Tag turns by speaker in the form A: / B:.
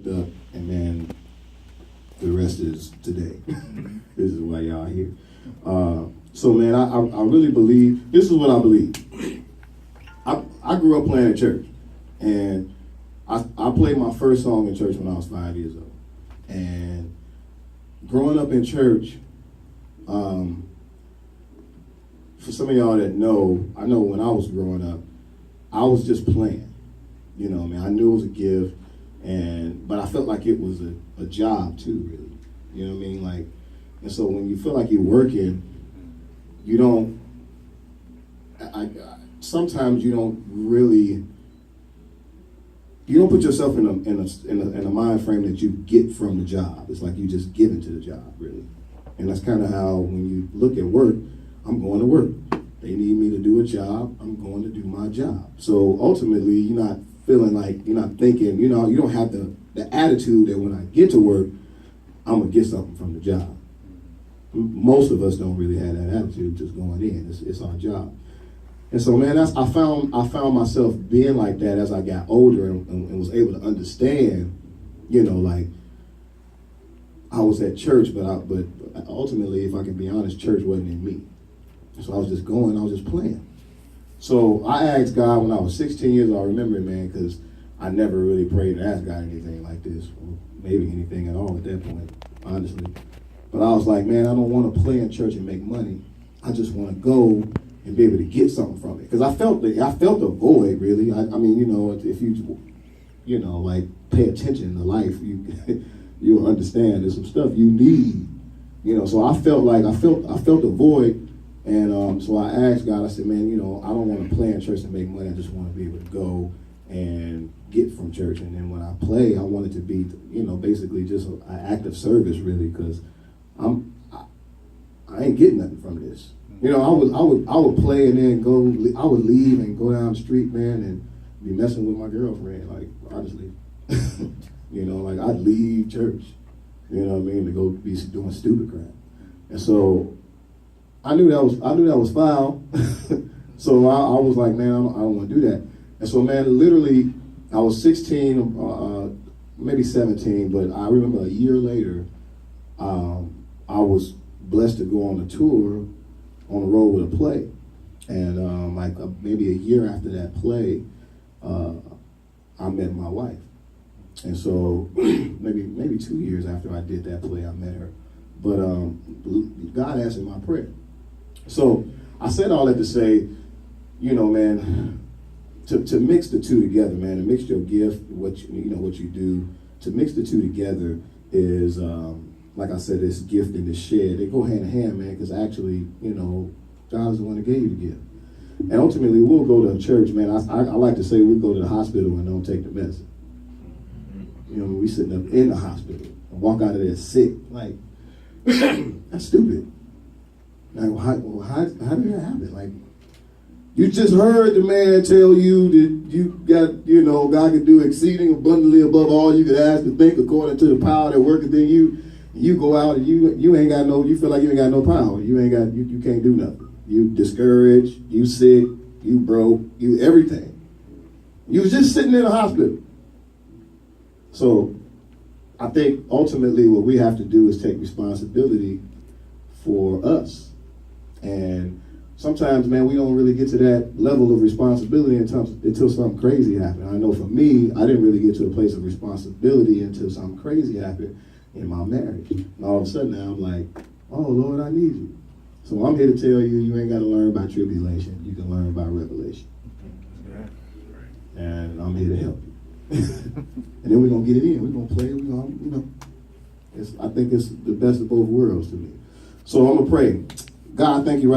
A: looked up, and then the rest is today. This is why y'all here. So man, I really believe, this is what I believe. I grew up playing in church, and I played my first song in church when I was 5 years old. And growing up in church, for some of y'all that know, I know when I was growing up, I was just playing. You know, I knew it was a gift, but I felt like it was a job too, really. You know what I mean? Like, and so when you feel like you're working, you don't. Sometimes you don't really. You don't put yourself in a mind frame that you get from the job. It's like you just give into the job, really. And that's kind of how, when you look at work, I'm going to work. They need me to do a job, I'm going to do my job. So ultimately, you're not feeling like, you're not thinking, you don't have the attitude that when I get to work, I'm going to get something from the job. Most of us don't really have that attitude just going in. It's our job. And so, man, I found myself being like that as I got older and was able to understand, like I was at church, but ultimately, if I can be honest, church wasn't in me. So I was just playing. So I asked God when I was 16 years old, I remember it, man, because I never really prayed and asked God anything like this, or maybe anything at all at that point, honestly. But I was like, man, I don't want to play in church and make money. I just want to go and be able to get something from it. Because I felt the void, really. I mean, if you, like, pay attention to life, you'll understand there's some stuff you need. So I felt the void. And so I asked God, I said, man, I don't want to play in church and make money. I just want to be able to go and get from church. And then when I play, I want it to be, basically just an act of service, really, because I ain't getting nothing from this. I would play and then I would leave and go down the street, man, and be messing with my girlfriend, like, honestly. Like, I'd leave church, to go be doing stupid crap. And so I knew that was foul. So I was like, man, I don't want to do that. And so, man, literally, I was 16, maybe 17, but I remember a year later, I was blessed to go on a tour on the road with a play. And maybe a year after that play, I met my wife. And so maybe 2 years after I did that play, I met her. But God answered my prayer. So I said all that to say, man, to mix the two together, man, to mix your gift, what you do, to mix the two together is, like I said, this gift and this share. They go hand in hand, man, because actually, God is the one that gave you the gift. And ultimately, we'll go to a church, man. I like to say we go to the hospital and don't take the medicine. We sitting up in the hospital and walk out of there sick. Like, that's stupid. Like, how did that happen? Like, you just heard the man tell you that you got, God can do exceeding abundantly above all you could ask to think according to the power that worketh in you. You go out and you ain't got you feel like you ain't got no power. You can't do nothing. You discouraged, you sick, you broke, you everything. You was just sitting in the hospital. So I think ultimately what we have to do is take responsibility for us. And sometimes, man, we don't really get to that level of responsibility until something crazy happened. I know for me, I didn't really get to a place of responsibility until something crazy happened in my marriage. And all of a sudden now I'm like, oh, Lord, I need you. So I'm here to tell you, you ain't got to learn by tribulation. You can learn by revelation. And I'm here to help you. And then we're going to get it in. We're going to play. We're going to, I think it's the best of both worlds to me. So I'm going to pray. God, thank you right